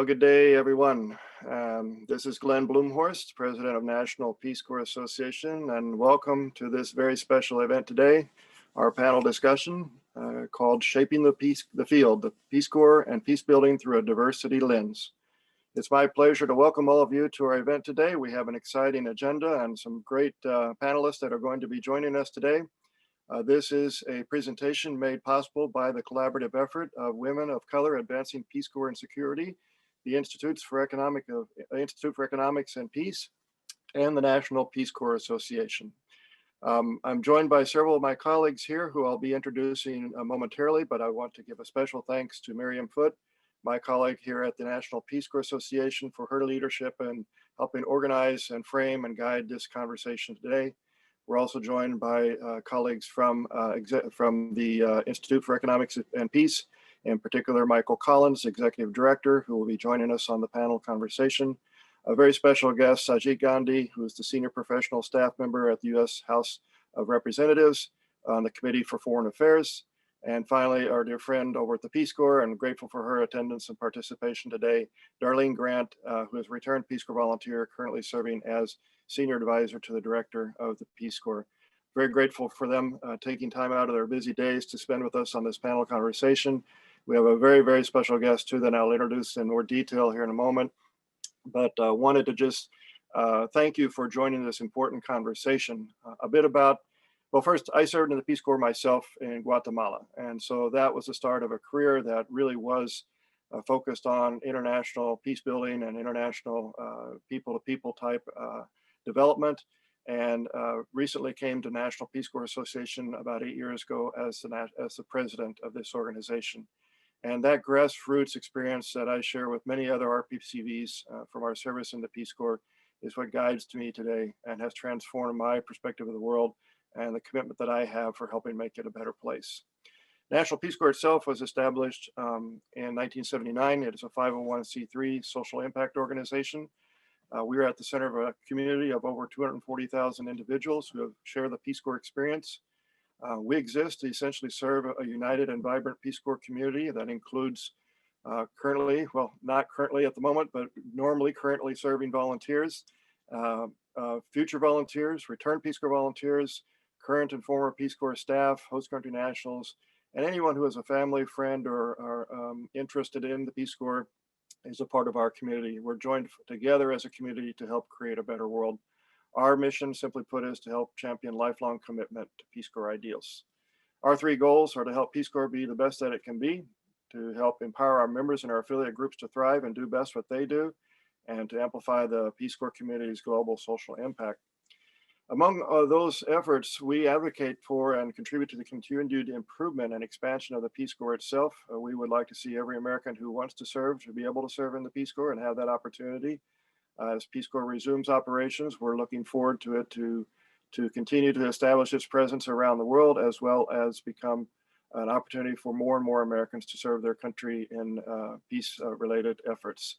Good day, everyone. This is Glenn Blumhorst, President of National Peace Corps Association, and welcome to this very special event today, our panel discussion called Shaping the Field, the Peace Corps and Peace Building Through a Diversity Lens. It's my pleasure to welcome all of you to our event today. We have an exciting agenda and some great panelists that are going to be joining us today. This is a presentation made possible by the collaborative effort of Women of Color Advancing Peace Corps and Security, the Institute for Economics and Peace, and the National Peace Corps Association. I'm joined by several of my colleagues here who I'll be introducing momentarily, but I want to give a special thanks to Miriam Foote, my colleague here at the National Peace Corps Association, for her leadership in helping organize and frame and guide this conversation today. We're also joined by colleagues from the Institute for Economics and Peace, in particular, Michael Collins, Executive Director, who will be joining us on the panel conversation. A very special guest, Sajid Gandhi, who is the Senior Professional Staff Member at the U.S. House of Representatives on the Committee for Foreign Affairs. And finally, our dear friend over at the Peace Corps, and grateful for her attendance and participation today, Darlene Grant, who is a returned Peace Corps volunteer, currently serving as Senior Advisor to the Director of the Peace Corps. Very grateful for them taking time out of their busy days to spend with us on this panel conversation. We have a very, very special guest too that I'll introduce in more detail here in a moment, but wanted to just thank you for joining this important conversation. A bit about, well, first, I served in the Peace Corps myself in Guatemala, and so that was the start of a career that really was focused on international peace building and international people-to-people type development, and recently came to National Peace Corps Association about 8 years ago as the president of this organization. And that grassroots experience that I share with many other RPCVs from our service in the Peace Corps is what guides me today and has transformed my perspective of the world and the commitment that I have for helping make it a better place. National Peace Corps itself was established in 1979. It is a 501c3 social impact organization. We are at the center of a community of over 240,000 individuals who have shared the Peace Corps experience. We exist to essentially serve a united and vibrant Peace Corps community that includes currently, well, not currently at the moment, but normally currently serving volunteers, future volunteers, returned Peace Corps volunteers, current and former Peace Corps staff, host country nationals, and anyone who has a family, friend, or interested in the Peace Corps is a part of our community. We're joined together as a community to help create a better world. Our mission, simply put, is to help champion lifelong commitment to Peace Corps ideals. Our three goals are to help Peace Corps be the best that it can be, to help empower our members and our affiliate groups to thrive and do best what they do, and to amplify the Peace Corps community's global social impact. Among those efforts, we advocate for and contribute to the continued improvement and expansion of the Peace Corps itself. We would like to see every American who wants to serve to be able to serve in the Peace Corps and have that opportunity. As Peace Corps resumes operations, we're looking forward to it to continue to establish its presence around the world, as well as become an opportunity for more and more Americans to serve their country in peace-related efforts.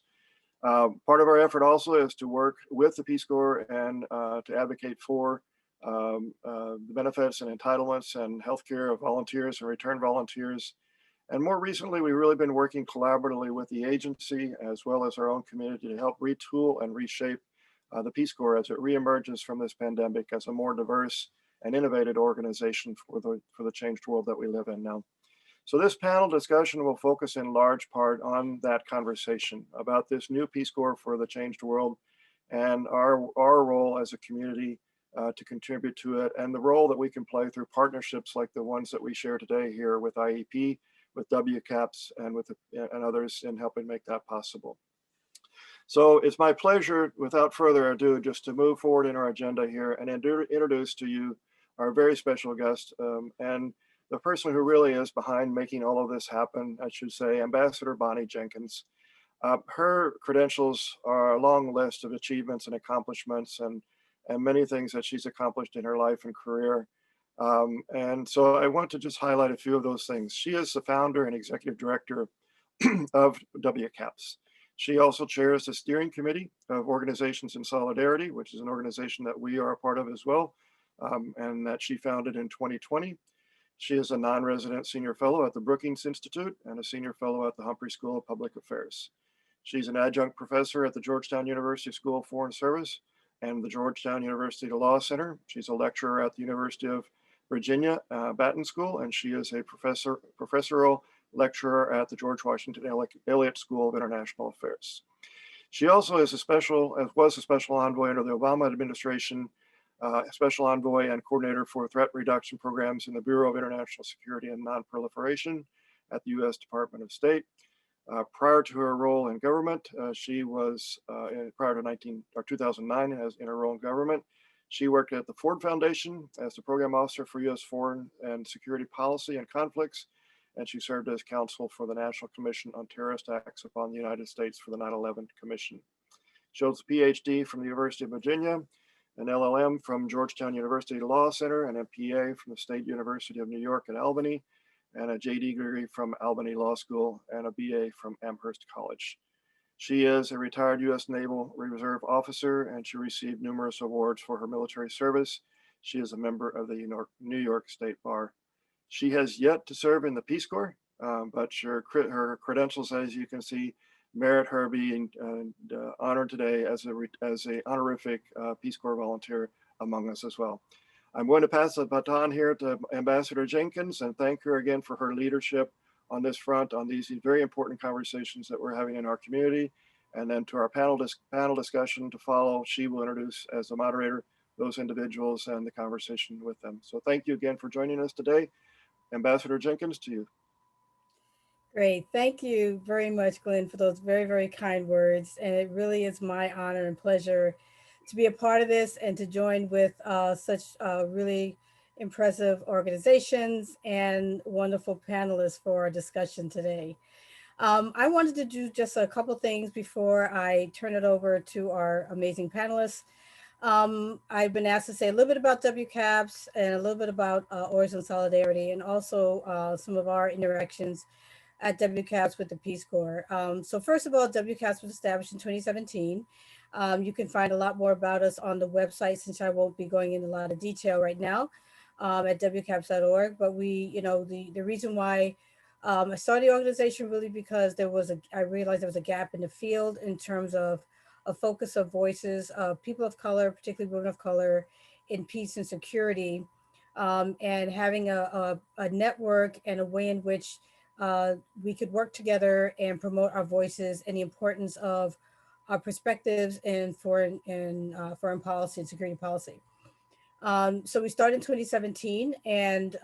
Part of our effort also is to work with the Peace Corps and to advocate for the benefits and entitlements and healthcare of volunteers and return volunteers. And more recently, we've really been working collaboratively with the agency as well as our own community to help retool and reshape the Peace Corps as it reemerges from this pandemic as a more diverse and innovative organization for the changed world that we live in now. So this panel discussion will focus in large part on that conversation about this new Peace Corps for the changed world and our role as a community to contribute to it, and the role that we can play through partnerships like the ones that we share today here with IEP, with WCAPS, and others in helping make that possible. So it's my pleasure, without further ado, just to move forward in our agenda here and introduce to you our very special guest and the person who really is behind making all of this happen, I should say, Ambassador Bonnie Jenkins. Her credentials are a long list of achievements and accomplishments and many things that she's accomplished in her life and career. And so I want to just highlight a few of those things. She is the founder and executive director of WCAPS. She also chairs the steering committee of Organizations in Solidarity, which is an organization that we are a part of as well, and that she founded in 2020. She is a non-resident senior fellow at the Brookings Institute and a senior fellow at the Humphrey School of Public Affairs. She's an adjunct professor at the Georgetown University School of Foreign Service and the Georgetown University Law Center. She's a lecturer at the University of Virginia, Batten School, and she is a professorial lecturer at the George Washington Elliott School of International Affairs. She also is was a special envoy under the Obama administration, special envoy and coordinator for threat reduction programs in the Bureau of International Security and Nonproliferation at the U.S. Department of State. Prior to her role in government, she was prior to 2009 as in her role in government. She worked at the Ford Foundation as the program officer for U.S. foreign and security policy and conflicts, and she served as counsel for the National Commission on Terrorist Acts upon the United States for the 9/11 Commission. She holds a PhD from the University of Virginia, an LLM from Georgetown University Law Center, an MPA from the State University of New York at Albany, and a JD degree from Albany Law School, and a BA from Amherst College. She is a retired U.S. Naval Reserve officer, and she received numerous awards for her military service. She is a member of the New York State Bar. She has yet to serve in the Peace Corps, but her credentials, as you can see, merit her being honored today as a honorific Peace Corps volunteer among us as well. I'm going to pass the baton here to Ambassador Jenkins and thank her again for her leadership on this front, on these very important conversations that we're having in our community. And then to our panel discussion to follow, she will introduce as the moderator those individuals and the conversation with them. So thank you again for joining us today. Ambassador Jenkins, to you. Great. Thank you very much, Glenn, for those very, very kind words. And it really is my honor and pleasure to be a part of this and to join with such really impressive organizations and wonderful panelists for our discussion today. I wanted to do just a couple things before I turn it over to our amazing panelists. I've been asked to say a little bit about WCAPS and a little bit about Origin Solidarity and also some of our interactions at WCAPS with the Peace Corps. So first of all, WCAPS was established in 2017. You can find a lot more about us on the website since I won't be going into a lot of detail right now at wcaps.org. But the reason why I started the organization really because I realized there was a gap in the field in terms of a focus of voices of people of color, particularly women of color, in peace and security, and having a network and a way in which we could work together and promote our voices and the importance of our perspectives in foreign policy and security policy. So we started in 2017, and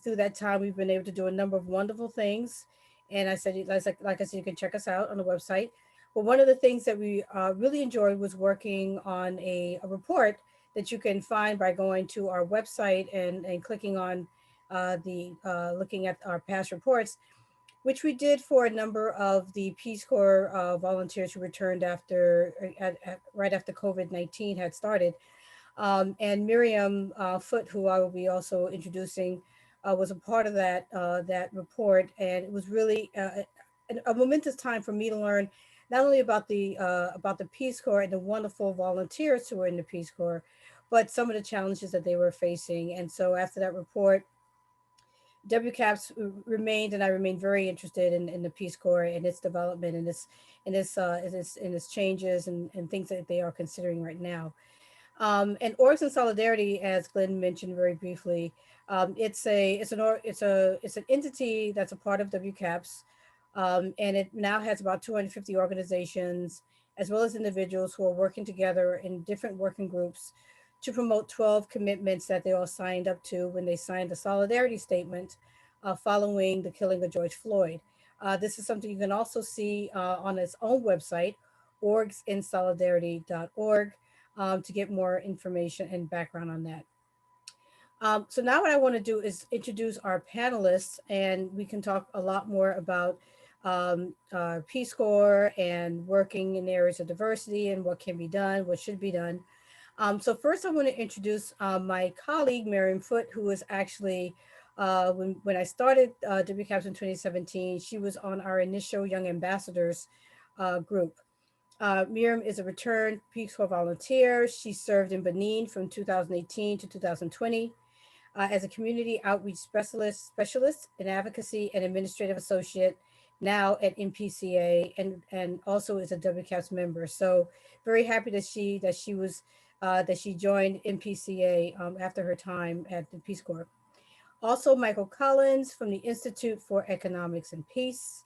through that time, we've been able to do a number of wonderful things. And I said, like I said, you can check us out on the website. But one of the things that we really enjoyed was working on a report that you can find by going to our website and clicking on looking at our past reports, which we did for a number of the Peace Corps volunteers who returned right after COVID-19 had started. And Miriam Foote, who I will be also introducing, was a part of that report, and it was really a momentous time for me to learn not only about the Peace Corps and the wonderful volunteers who were in the Peace Corps, but some of the challenges that they were facing. And so after that report, WCAPS remained, and I remained very interested in the Peace Corps and its development and its changes and things that they are considering right now. And Origin Solidarity, as Glenn mentioned very briefly, it's an entity that's a part of WCAPS, and it now has about 250 organizations as well as individuals who are working together in different working groups to promote 12 commitments that they all signed up to when they signed the Solidarity Statement following the killing of George Floyd. This is something you can also see on its own website, orgsinsolidarity.org, to get more information and background on that. So now what I want to do is introduce our panelists, and we can talk a lot more about Peace Corps and working in areas of diversity and what can be done, what should be done. So first I want to introduce my colleague, Miriam Foote, who was actually, when I started WCAPS in 2017, she was on our initial Young Ambassadors group. Miriam is a returned Peace Corps volunteer. She served in Benin from 2018 to 2020 as a community outreach specialist in advocacy and administrative associate now at MPCA, and also is a WCAPS member. So very happy that she joined MPCA after her time at the Peace Corps. Also, Michael Collins from the Institute for Economics and Peace,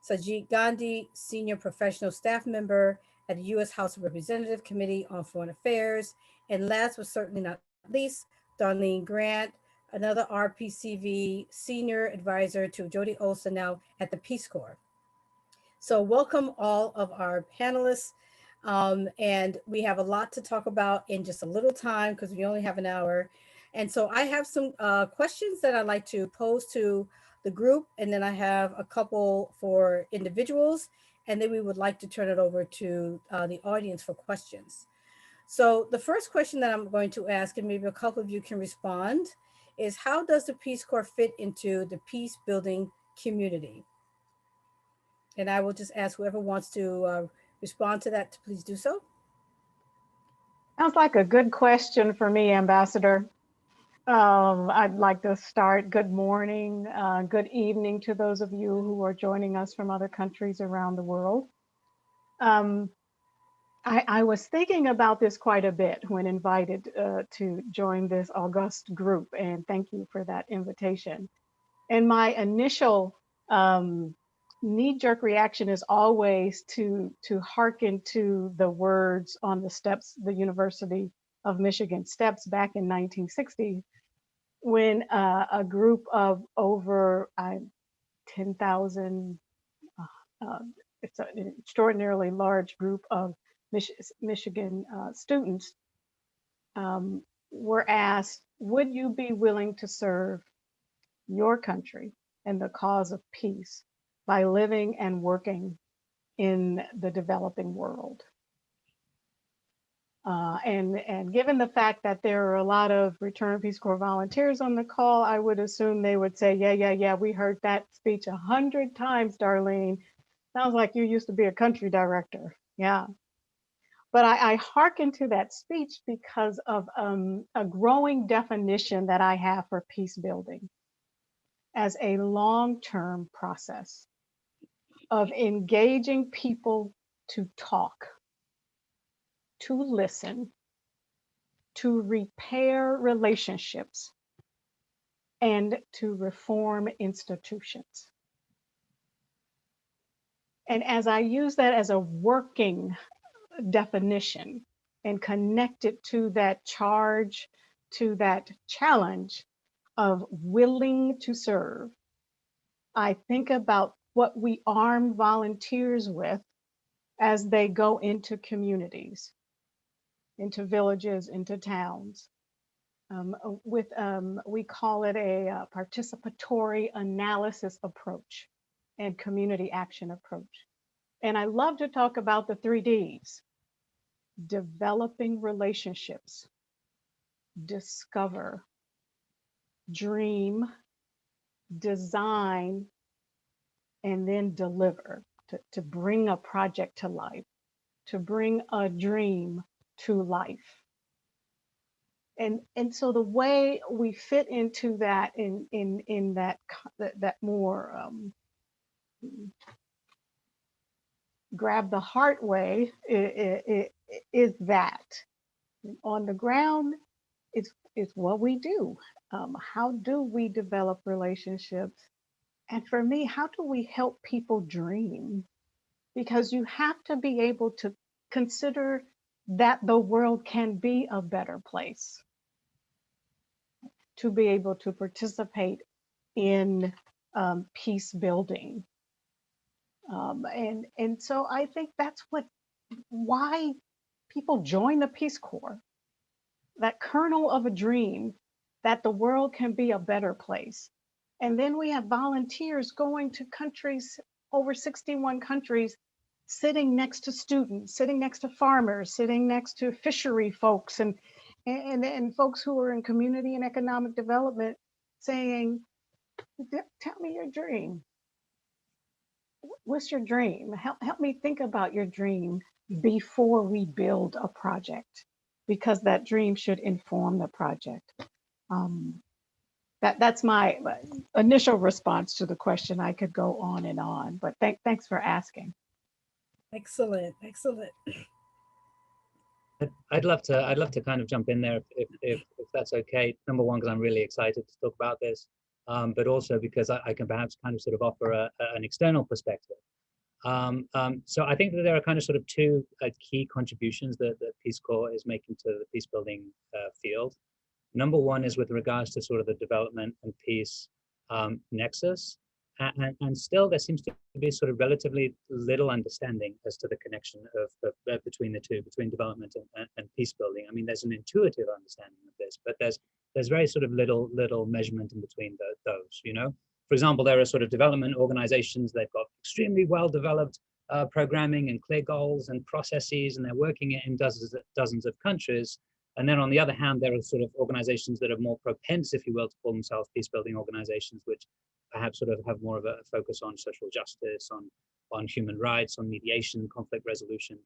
Sajid Gandhi, Senior Professional Staff Member at the U.S. House of Representatives Committee on Foreign Affairs, and last but certainly not least, Darlene Grant, another RPCV Senior Advisor to Jody Olson, now at the Peace Corps. So, welcome all of our panelists. And we have a lot to talk about in just a little time because we only have an hour. And so, I have some questions that I'd like to pose to the group, and then I have a couple for individuals, and then we would like to turn it over to the audience for questions. So, the first question that I'm going to ask, and maybe a couple of you can respond, is how does the Peace Corps fit into the peace building community? And I will just ask whoever wants to respond to that to please do so. Sounds like a good question for me, Ambassador. I'd like to start. Good morning, good evening to those of you who are joining us from other countries around the world. Um, I was thinking about this quite a bit when invited to join this august group, and thank you for that invitation. And my initial knee-jerk reaction is always to hearken to the words on the steps, the University of Michigan steps back in 1960, when a group of over 10,000, uh, it's an extraordinarily large group of Michigan students were asked, would you be willing to serve your country and the cause of peace by living and working in the developing world? And given the fact that there are a lot of Return Peace Corps volunteers on the call, I would assume they would say, yeah, we heard that speech 100 times, Darlene. Sounds like you used to be a country director. Yeah. But I hearken to that speech because of a growing definition that I have for peace building as a long-term process of engaging people to talk, to listen, to repair relationships, and to reform institutions. And as I use that as a working definition and connect it to that charge, to that challenge of willing to serve, I think about what we arm volunteers with as they go into communities, into villages, into towns. We call it a participatory analysis approach and community action approach. And I love to talk about the 3Ds: developing relationships, discover, dream, design, and then deliver, to bring a project to life, to bring a dream to life. And so the way we fit into that in that more grab the heart way is that on the ground it's what we do. How do we develop relationships? And for me, how do we help people dream? Because you have to be able to consider that the world can be a better place, to be able to participate in peace building. And so I think that's why people join the Peace Corps, that kernel of a dream that the world can be a better place. And then we have volunteers going to countries, over 61 countries, sitting next to students, sitting next to farmers, sitting next to fishery folks, and folks who are in community and economic development, saying, tell me your dream. What's your dream? Help me think about your dream before we build a project, because that dream should inform the project. That's my initial response to the question. I could go on, but thanks for asking. Excellent, excellent. I'd love to kind of jump in there if that's okay. Number one, because I'm really excited to talk about this, but also because I can perhaps kind of sort of offer an external perspective. So I think that there are kind of sort of two key contributions that Peace Corps is making to the peace building field. Number one is with regards to sort of the development and peace nexus. And still there seems to be sort of relatively little understanding as to the connection of between the two, between development and peace building. I mean, there's an intuitive understanding of this, but there's very sort of little measurement in between those, you know? For example, there are sort of development organizations, they've got extremely well-developed programming and clear goals and processes, and they're working in dozens of countries. And then on the other hand, there are sort of organizations that are more propense, if you will, to call themselves peace-building organizations, which perhaps sort of have more of a focus on social justice, on human rights, on mediation, conflict resolution,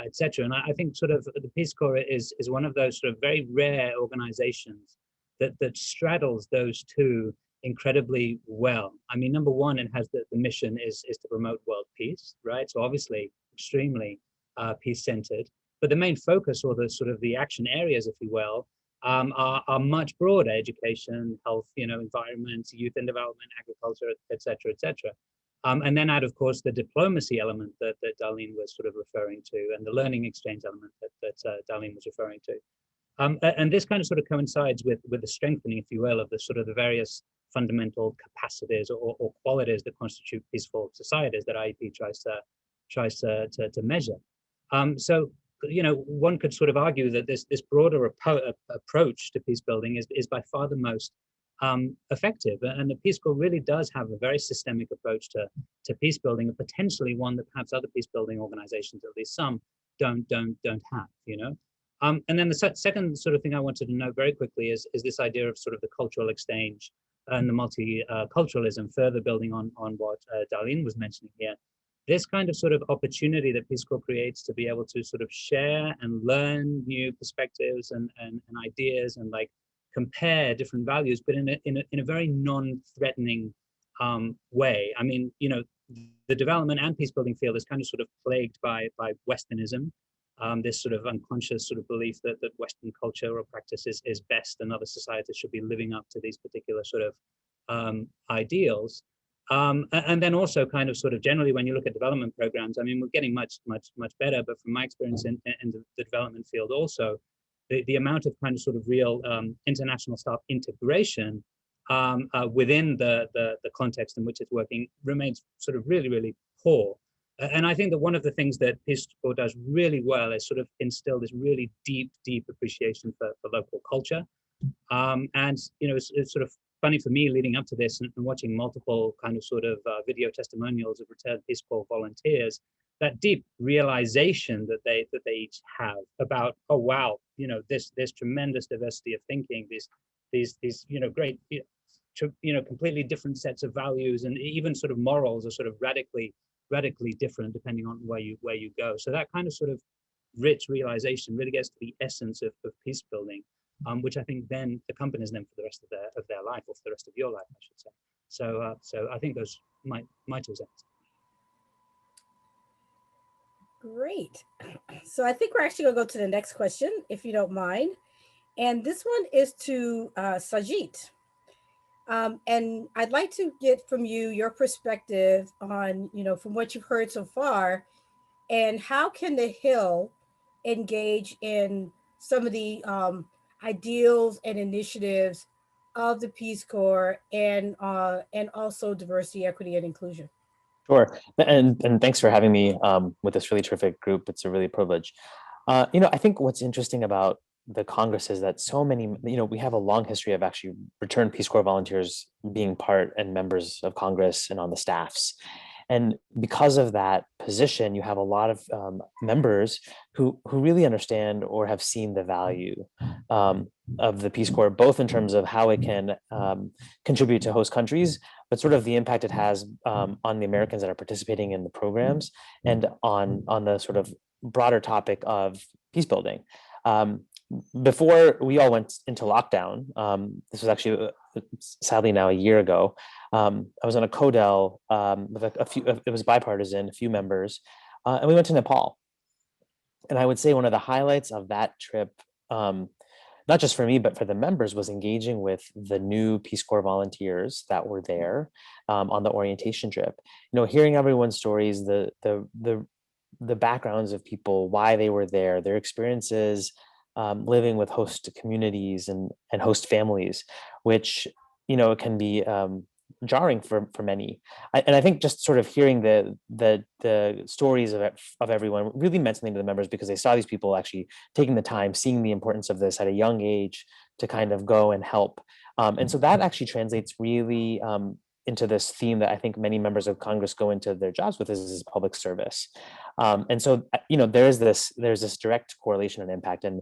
etc. And I think sort of the Peace Corps is one of those sort of very rare organizations that straddles those two incredibly well. I mean, number one, it has the mission is to promote world peace, right? So obviously extremely peace-centered. But the main focus, or the sort of the action areas, if you will, are much broader: education, health, you know, environment, youth and development, agriculture, et cetera, et cetera. And then add, of course, the diplomacy element that Darlene was sort of referring to, and the learning exchange element that Darlene was referring to. And this kind of sort of coincides with the strengthening, if you will, of the sort of the various fundamental capacities or qualities that constitute peaceful societies that IEP tries to measure. So, you know, one could sort of argue that this broader approach to peace building is by far the most effective, and the Peace Corps really does have a very systemic approach to peace building, and potentially one that perhaps other peace building organizations, at least some, don't have. You know, and then the second sort of thing I wanted to note very quickly is this idea of sort of the cultural exchange and the multiculturalism, further building on what Darlene was mentioning here. This kind of sort of opportunity that Peace Corps creates to be able to sort of share and learn new perspectives and ideas, and like compare different values, but in a very non-threatening way. I mean, you know, the development and peace building field is kind of sort of plagued by Westernism, this sort of unconscious sort of belief that Western culture or practice is best, and other societies should be living up to these particular sort of ideals. And then also kind of sort of generally, when you look at development programs, I mean, we're getting much better, but from my experience in the development field also, the amount of kind of sort of real international staff integration within the context in which it's working remains sort of really poor. And I think that one of the things that Peace Corps does really well is sort of instill this really deep appreciation for local culture. And, you know, it's sort of funny for me leading up to this and watching multiple kind of sort of video testimonials of returned Peace Corps volunteers, that deep realization that they each have about, oh wow, you know, this tremendous diversity of thinking, these you know, great, you know, completely different sets of values, and even sort of morals are sort of radically different depending on where you go. So that kind of sort of rich realization really gets to the essence of peace building, which I think then accompanies them for the rest of their life, or for the rest of your life, I should say. So I think those my 2 cents. Great. So I think we're actually gonna go to the next question, if you don't mind. And this one is to Sajid. And I'd like to get from you your perspective on, you know, from what you've heard so far, and how can the Hill engage in some of the ideals and initiatives of the Peace Corps, and also diversity, equity, and inclusion. Sure, and thanks for having me with this really terrific group. It's a really privilege. You know, I think what's interesting about the Congress is that so many, you know, we have a long history of actually returned Peace Corps volunteers being part and members of Congress and on the staffs. And because of that position, you have a lot of members who really understand or have seen the value of the Peace Corps, both in terms of how it can contribute to host countries, but sort of the impact it has on the Americans that are participating in the programs, and on the sort of broader topic of peace building. Before we all went into lockdown, this was actually sadly now a year ago. I was on a CODEL with a few, it was bipartisan, a few members, and we went to Nepal. And I would say one of the highlights of that trip, not just for me, but for the members, was engaging with the new Peace Corps volunteers that were there on the orientation trip. Hearing everyone's stories, the backgrounds of people, why they were there, their experiences living with host communities and host families, which it can be jarring for many. And I think just sort of hearing the stories of everyone really meant something to the members, because they saw these people actually taking the time, seeing the importance of this at a young age to kind of go and help. And so that actually translates really into this theme that I think many members of Congress go into their jobs with, is public service. And so there's this direct correlation and impact, and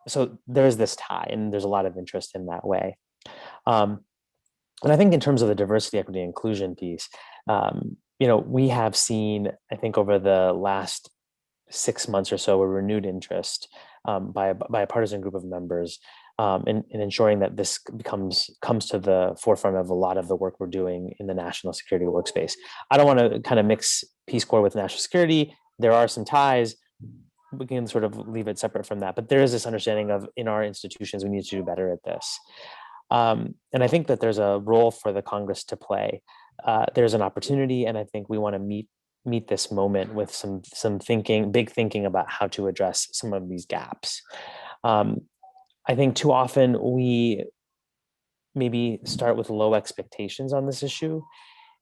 so there's this tie, and there's a lot of interest in that way. And I think in terms of the diversity, equity, and inclusion piece, we have seen, I think over the last 6 months or so, a renewed interest by a partisan group of members in ensuring that this comes to the forefront of a lot of the work we're doing in the national security workspace. I don't want to kind of mix Peace Corps with national security. There are some ties. We can sort of leave it separate from that, but there is this understanding of, in our institutions, we need to do better at this. And I think that there's a role for the Congress to play. There's an opportunity, and I think we want to meet this moment with some big thinking about how to address some of these gaps. I think too often we maybe start with low expectations on this issue.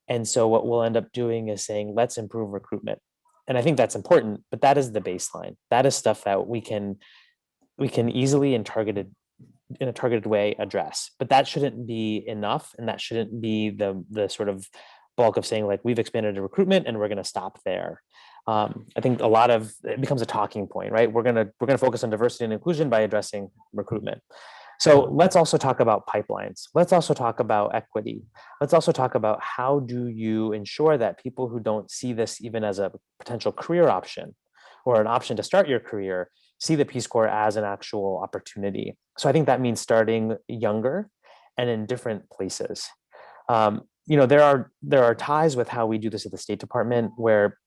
And so what we'll end up doing is saying, let's improve recruitment. And I think that's important, but that is the baseline. That is stuff that we can easily in a targeted way address, but that shouldn't be enough. And that shouldn't be the sort of bulk of saying, like, we've expanded the recruitment and we're going to stop there. I think it becomes a talking point, right? We're going to focus on diversity and inclusion by addressing recruitment. So let's also talk about pipelines. Let's also talk about equity. Let's also talk about how do you ensure that people who don't see this even as a potential career option or an option to start your career see the Peace Corps as an actual opportunity. So I think that means starting younger and in different places. There are ties with how we do this at the State Department, where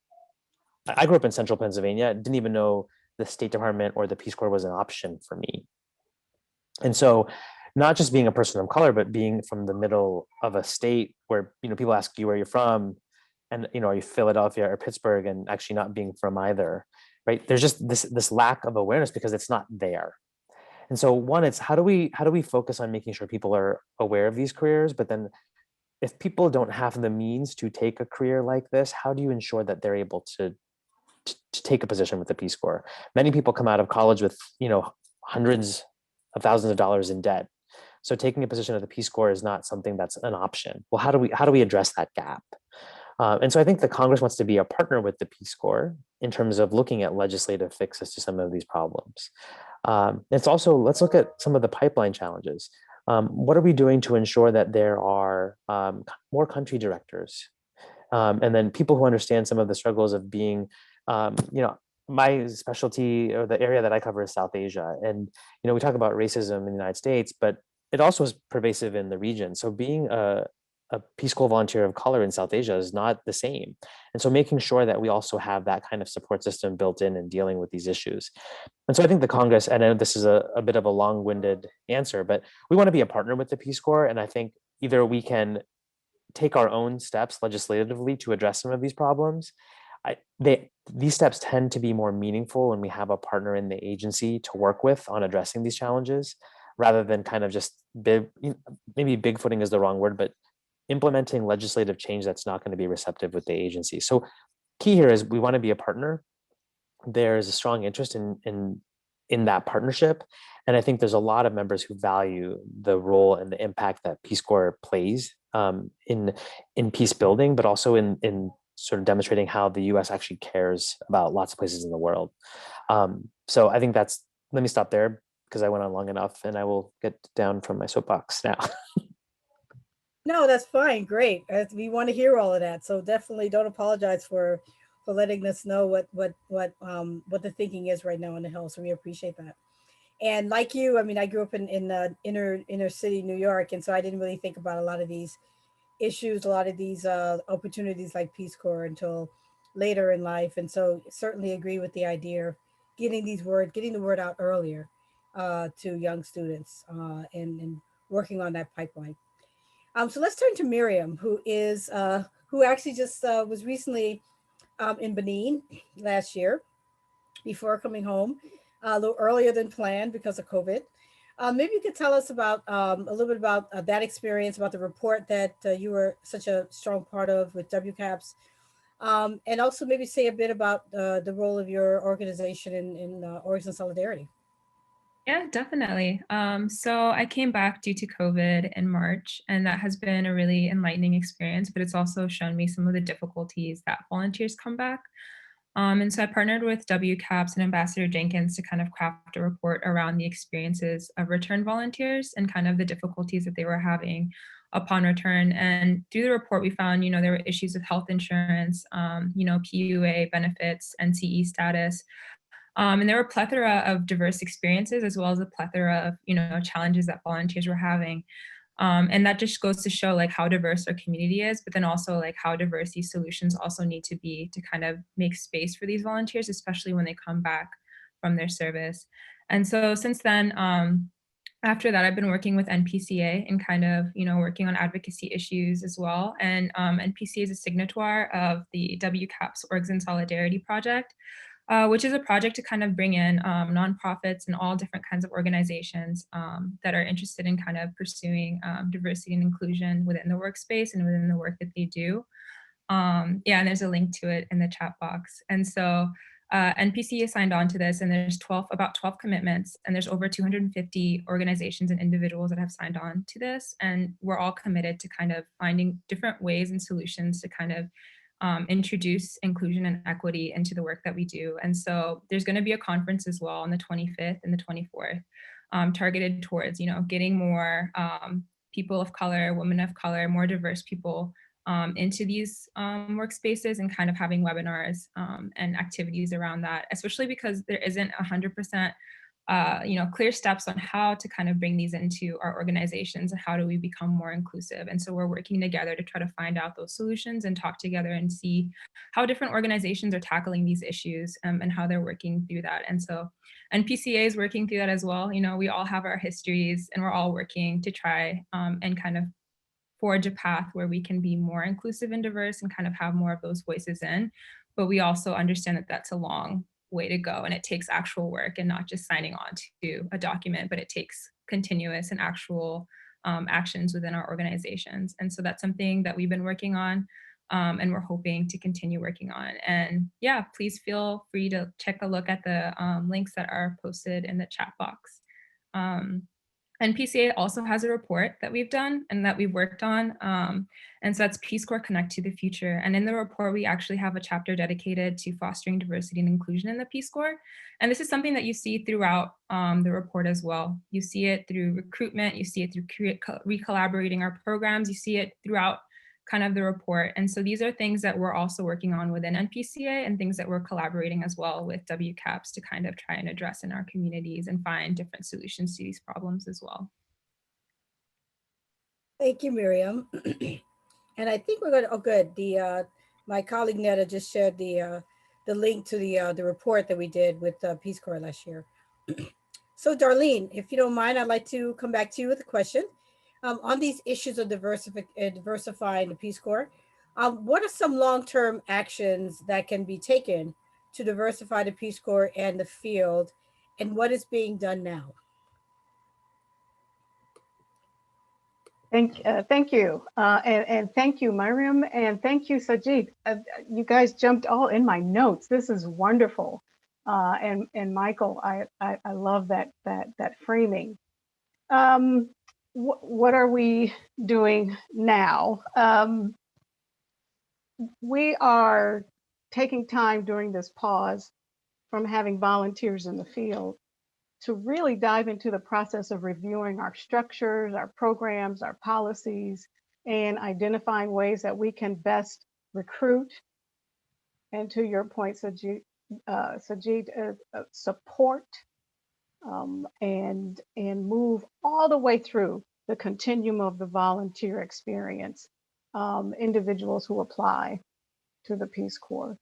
I grew up in central Pennsylvania, didn't even know the State Department or the Peace Corps was an option for me. And so not just being a person of color, but being from the middle of a state where, people ask you where you're from, and, are you Philadelphia or Pittsburgh, and actually not being from either, right? There's just this lack of awareness because it's not there. And so one, it's how do we focus on making sure people are aware of these careers, but then if people don't have the means to take a career like this, how do you ensure that they're able to take a position with the Peace Corps? Many people come out of college with, hundreds of thousands of dollars in debt. So taking a position at the Peace Corps is not something that's an option. Well, how do we address that gap? And so I think the Congress wants to be a partner with the Peace Corps in terms of looking at legislative fixes to some of these problems. It's also, let's look at some of the pipeline challenges. What are we doing to ensure that there are more country directors? And then people who understand some of the struggles of being, my specialty, or the area that I cover, is South Asia. And, we talk about racism in the United States, but it also is pervasive in the region. So being a Peace Corps volunteer of color in South Asia is not the same. And so making sure that we also have that kind of support system built in dealing with these issues. And so I think the Congress, and I know this is a bit of a long-winded answer, but we want to be a partner with the Peace Corps. And I think either we can take our own steps legislatively to address some of these problems. These steps tend to be more meaningful when we have a partner in the agency to work with on addressing these challenges, rather than kind of just maybe bigfooting is the wrong word, but implementing legislative change that's not going to be receptive with the agency. So key here is we want to be a partner. There's a strong interest in that partnership. And I think there's a lot of members who value the role and the impact that Peace Corps plays in peace building, but also in sort of demonstrating how the US actually cares about lots of places in the world. So I think let me stop there because I went on long enough, and I will get down from my soapbox now. No, that's fine. Great. We want to hear all of that. So definitely don't apologize for letting us know what the thinking is right now on the Hill. So we appreciate that. And like you, I mean, I grew up in the inner city New York, and so I didn't really think about a lot of these issues, a lot of these opportunities like Peace Corps until later in life. And so certainly agree with the idea of getting the word out earlier to young students and working on that pipeline. So let's turn to Miriam, who actually just was recently in Benin last year before coming home a little earlier than planned because of COVID. Maybe you could tell us about a little bit about that experience, about the report that you were such a strong part of with WCAPS, and also maybe say a bit about the role of your organization in Origin Solidarity. Yeah, definitely. So I came back due to COVID in March, and that has been a really enlightening experience, but it's also shown me some of the difficulties that volunteers come back. And so I partnered with WCAPS and Ambassador Jenkins to kind of craft a report around the experiences of return volunteers and kind of the difficulties that they were having upon return. And through the report, we found, there were issues with health insurance, PUA benefits, NCE status, and there were a plethora of diverse experiences as well as a plethora of, challenges that volunteers were having. And that just goes to show like how diverse our community is, but then also like how diverse these solutions also need to be to kind of make space for these volunteers, especially when they come back from their service. And so since then, after that, I've been working with NPCA and kind of, working on advocacy issues as well. And NPCA is a signatory of the WCAPS Orgs in Solidarity project, which is a project to kind of bring in nonprofits and all different kinds of organizations that are interested in kind of pursuing diversity and inclusion within the workspace and within the work that they do. And there's a link to it in the chat box. And so NPC signed on to this, and there's about 12 commitments, and there's over 250 organizations and individuals that have signed on to this. And we're all committed to kind of finding different ways and solutions to kind of introduce inclusion and equity into the work that we do. And so there's going to be a conference as well on the 25th and the 24th, targeted towards, getting more people of color, women of color, more diverse people into these workspaces and kind of having webinars and activities around that, especially because there isn't 100% clear steps on how to kind of bring these into our organizations and how do we become more inclusive. And so we're working together to try to find out those solutions and talk together and see how different organizations are tackling these issues and how they're working through that. And so NPCA is working through that as well. We all have our histories and we're all working to try and kind of forge a path where we can be more inclusive and diverse and kind of have more of those voices in. But we also understand that that's a long way to go and it takes actual work and not just signing on to a document, but it takes continuous and actual actions within our organizations. And so that's something that we've been working on and we're hoping to continue working on. And yeah, please feel free to check a look at the links that are posted in the chat box. NPCA also has a report that we've done and that we've worked on. And so that's Peace Corps Connect to the Future. And in the report, we actually have a chapter dedicated to fostering diversity and inclusion in the Peace Corps. And this is something that you see throughout the report as well. You see it through recruitment, you see it through recollaborating our programs, you see it throughout kind of the report. And so these are things that we're also working on within NPCA and things that we're collaborating as well with WCAPS to kind of try and address in our communities and find different solutions to these problems as well. Thank you, Miriam. And I think we're going to, oh good, my colleague Netta just shared the link to the report that we did with Peace Corps last year. So Darlene, if you don't mind, I'd like to come back to you with a question. On these issues of diversifying the Peace Corps, what are some long-term actions that can be taken to diversify the Peace Corps and the field, and what is being done now? Thank you. And thank you, Miriam, and thank you, Sajid. You guys jumped all in my notes. This is wonderful. And Michael, I love that framing. What are we doing now? We are taking time during this pause from having volunteers in the field to really dive into the process of reviewing our structures, our programs, our policies, and identifying ways that we can best recruit. And to your point, Sajid, support and move all the way through the continuum of the volunteer experience, individuals who apply to the Peace Corps,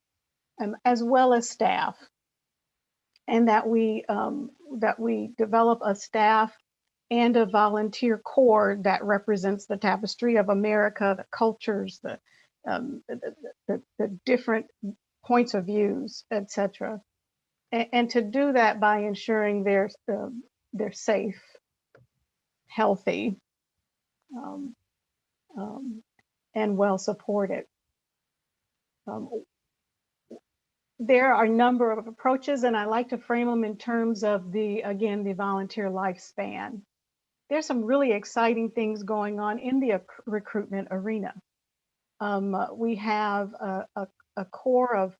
as well as staff, and that we develop a staff and a volunteer corps that represents the tapestry of America, the cultures, the different points of views, etc. And to do that by ensuring they're safe, healthy, um, and well supported. There are a number of approaches, and I like to frame them in terms of the volunteer lifespan. There's some really exciting things going on in the recruitment arena. We have a core of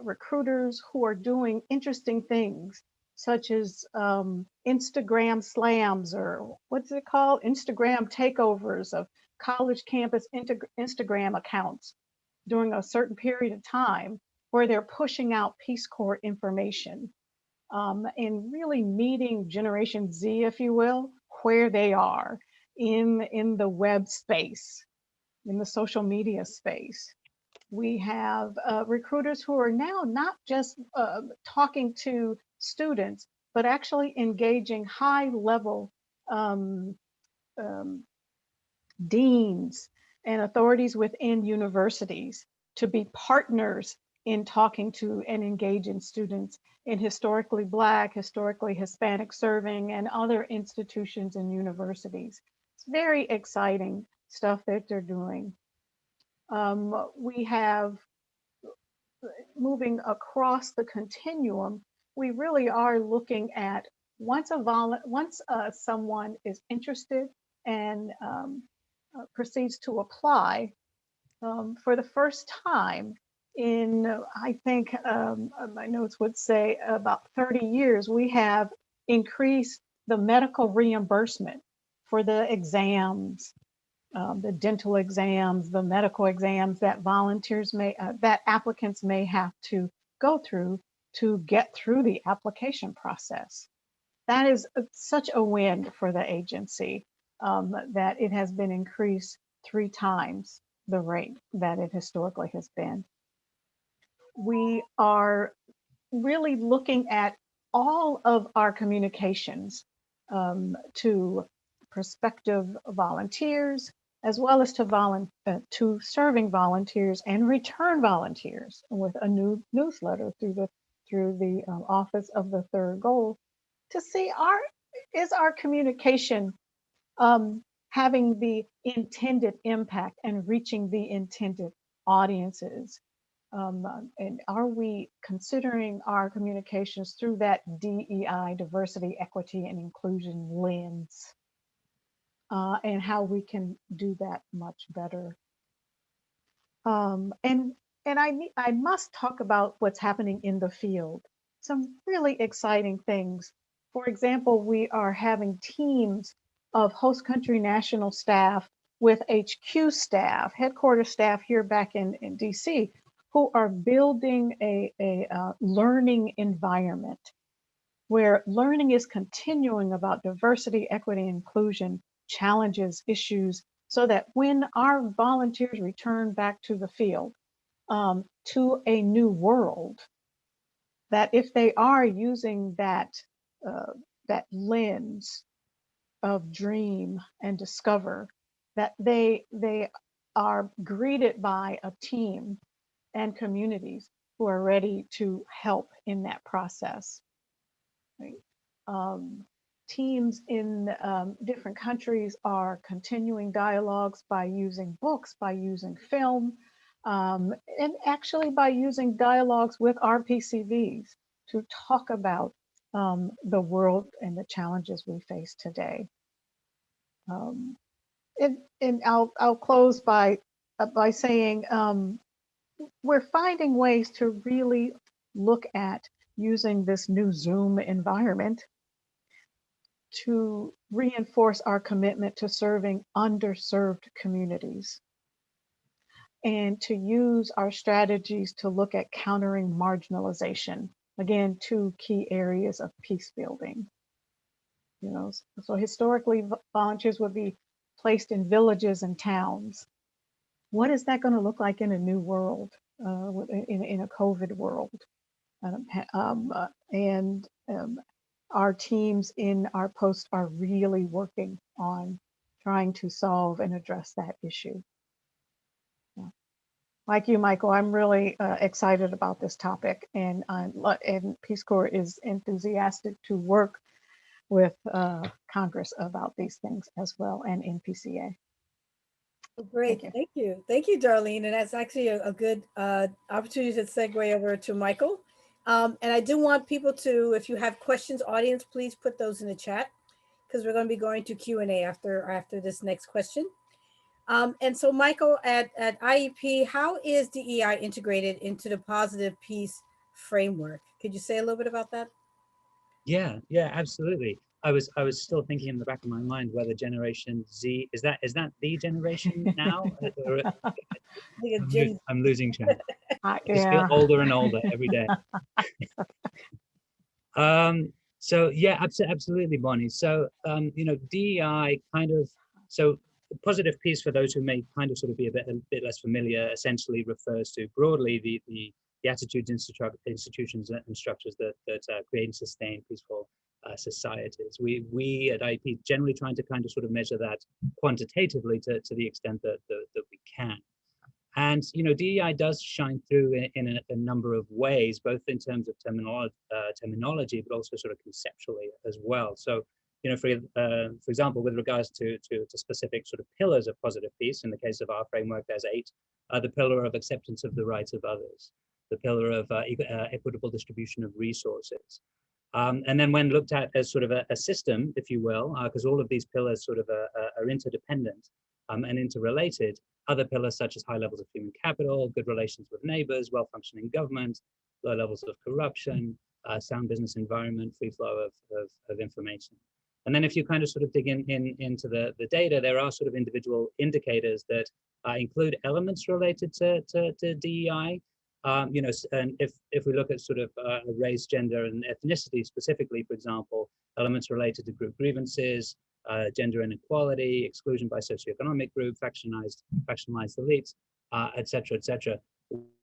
recruiters who are doing interesting things, such as Instagram slams, or what's it called? Instagram takeovers of college campus Instagram accounts during a certain period of time, where they're pushing out Peace Corps information, and really meeting Generation Z, if you will, where they are in the web space, in the social media space. We have recruiters who are now not just talking to students, but actually engaging high-level deans and authorities within universities to be partners in talking to and engaging students in historically Black, historically Hispanic serving, and other institutions and universities. It's very exciting stuff that they're doing. We have, moving across the continuum, we really are looking at once someone is interested and proceeds to apply, for the first time in, I think my notes would say about 30 years, we have increased the medical reimbursement for the exams, the dental exams, the medical exams that that applicants may have to go through to get through the application process. That is such a win for the agency, that it has been increased 3 times the rate that it historically has been. We are really looking at all of our communications to prospective volunteers, as well as to serving volunteers and return volunteers, with a new newsletter through the Office of the Third Goal, to see is our communication having the intended impact and reaching the intended audiences. And are we considering our communications through that DEI, diversity, equity, and inclusion lens, and how we can do that much better. And I must talk about what's happening in the field. Some really exciting things. For example, we are having teams of host country national staff with HQ staff, headquarters staff here back in DC, who are building a learning environment where learning is continuing about diversity, equity, inclusion, challenges, issues, so that when our volunteers return back to the field, to a new world, that if they are using that lens of dream and discover, that they are greeted by a team and communities who are ready to help in that process. Right? Teams in different countries are continuing dialogues by using books, by using film, and actually by using dialogues with RPCVs to talk about the world and the challenges we face today. And I'll close by saying we're finding ways to really look at using this new Zoom environment to reinforce our commitment to serving underserved communities, and to use our strategies to look at countering marginalization again, two key areas of peace building. You know, so historically, volunteers would be placed in villages and towns. What is that going to look like in a new world, in a COVID world? And our teams in our post are really working on trying to solve and address that issue. Yeah. Like you, Michael, I'm really excited about this topic, and Peace Corps is enthusiastic to work with Congress about these things as well, and NPCA. Great, thank you, Darlene, and that's actually a good opportunity to segue over to Michael. And I do want people to, if you have questions, audience, please put those in the chat, because we're going to be going to Q&A after this next question. And so, Michael, at IEP, how is DEI integrated into the Positive Peace framework? Could you say a little bit about that? Yeah, absolutely. I was still thinking in the back of my mind whether Generation Z is that the generation now? I'm losing track. I just feel older and older every day. So yeah, absolutely, Bonnie. So you know, DEI kind of, so positive peace, for those who may kind of sort of be a bit less familiar, essentially refers to broadly the attitudes, institutions, and structures that create and sustain peaceful societies. We at IEP generally trying to kind of sort of measure that quantitatively to the extent that we can. And you know, DEI does shine through in a number of ways, both in terms of terminology, but also sort of conceptually as well. So, you know, for example, with regards to specific sort of pillars of positive peace, in the case of our framework, there's 8. The pillar of acceptance of the rights of others, the pillar of equitable distribution of resources. And then when looked at as sort of a system, if you will, because all of these pillars sort of are interdependent and interrelated, other pillars such as high levels of human capital, good relations with neighbors, well-functioning government, low levels of corruption, sound business environment, free flow of information. And then if you kind of sort of dig into the data, there are sort of individual indicators that include elements related to DEI. You know, and if we look at sort of race, gender, and ethnicity specifically, for example, elements related to group grievances, gender inequality, exclusion by socioeconomic group, factionalized elites, et cetera,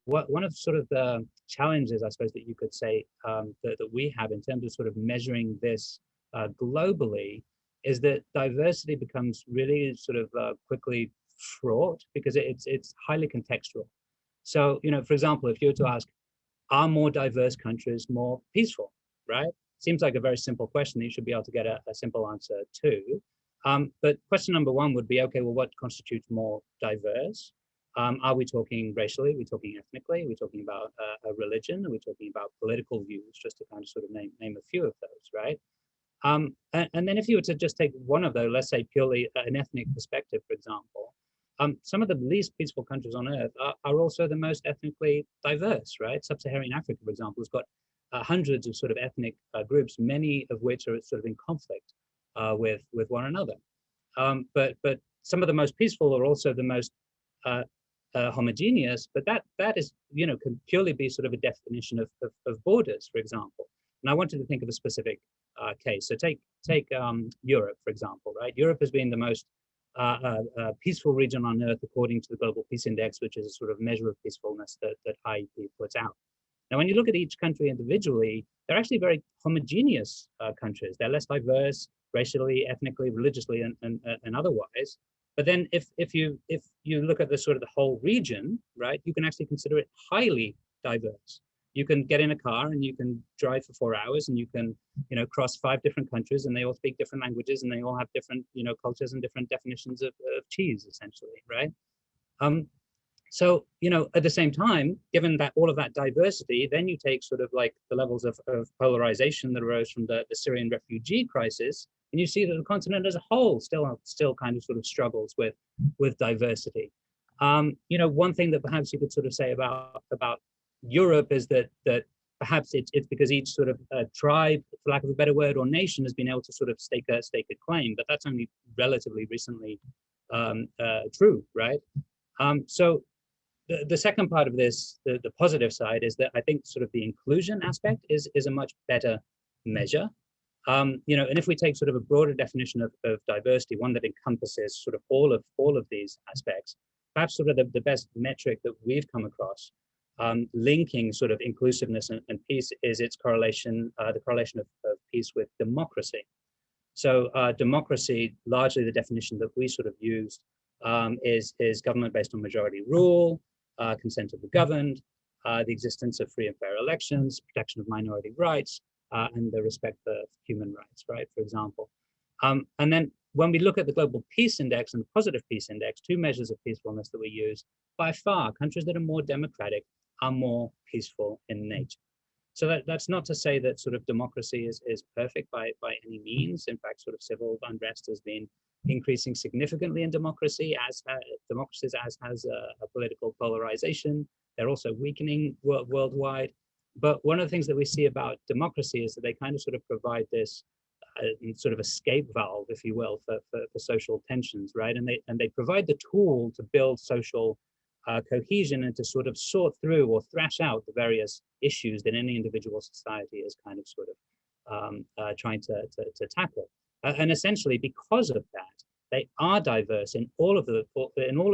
one of sort of the challenges, I suppose, that you could say that we have in terms of sort of measuring this globally is that diversity becomes really sort of quickly fraught because it's highly contextual. So, you know, for example, if you were to ask, are more diverse countries more peaceful, right? Seems like a very simple question that you should be able to get a simple answer to. But question number one would be, okay, well, what constitutes more diverse? Are we talking racially? Are we talking ethnically? Are we talking about a religion? Are we talking about political views? Just to kind of sort of name a few of those, right? And then if you were to just take one of those, let's say purely an ethnic perspective, for example, some of the least peaceful countries on earth are also the most ethnically diverse, right? Sub-Saharan Africa, for example, has got hundreds of sort of ethnic groups, many of which are sort of in conflict with one another. But some of the most peaceful are also the most homogeneous, but that is, you know, can purely be sort of a definition of borders, for example. And I wanted to think of a specific case. So take Europe, for example, right? Europe has been the most peaceful region on earth according to the Global Peace Index, which is a sort of measure of peacefulness that IEP puts out. Now, when you look at each country individually, they're actually very homogeneous countries. They're less diverse racially, ethnically, religiously, and otherwise. But then if you look at the sort of the whole region, right, you can actually consider it highly diverse. You can get in a car and you can drive for 4 hours and you can, you know, cross 5 different countries and they all speak different languages and they all have different, you know, cultures and different definitions of cheese, essentially, right? So, you know, at the same time, given that all of that diversity, then you take sort of like the levels of polarization that arose from the Syrian refugee crisis, and you see that the continent as a whole still kind of sort of struggles with diversity. You know, one thing that perhaps you could sort of say about Europe is that perhaps it's because each sort of tribe, for lack of a better word, or nation has been able to sort of stake a claim, but that's only relatively recently true, right? So The second part of this, the positive side, is that I think sort of the inclusion aspect is a much better measure. And if we take sort of a broader definition of diversity, one that encompasses sort of all of these aspects, perhaps sort of the best metric that we've come across, linking sort of inclusiveness and peace, is its correlation, the correlation of peace with democracy. So democracy, largely the definition that we sort of used, is government based on majority rule, consent of the governed, the existence of free and fair elections, protection of minority rights, and the respect for human rights, right, for example. And then when we look at the Global Peace Index and the Positive Peace Index, two measures of peacefulness that we use, by far, countries that are more democratic are more peaceful in nature. So that's not to say that sort of democracy is perfect by any means. In fact, sort of civil unrest has been increasing significantly in democracies, as has a political polarization. They're also weakening worldwide. But one of the things that we see about democracy is that they kind of sort of provide this sort of escape valve, if you will, for social tensions, right? And they provide the tool to build social cohesion and to sort of sort through or thrash out the various issues that any individual society is kind of sort of trying to tackle. And essentially, because of that, they are diverse in all of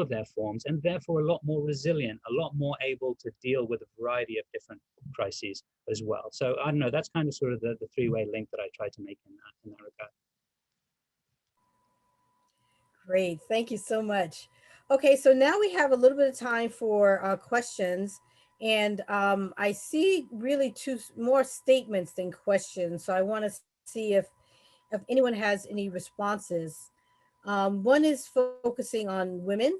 their forms, and therefore a lot more resilient, a lot more able to deal with a variety of different crises as well. So I don't know, that's kind of sort of the three-way link that I try to make in that regard. Great, thank you so much. Okay, so now we have a little bit of time for questions, and I see really two more statements than questions. So I want to see if anyone has any responses. One is focusing on women,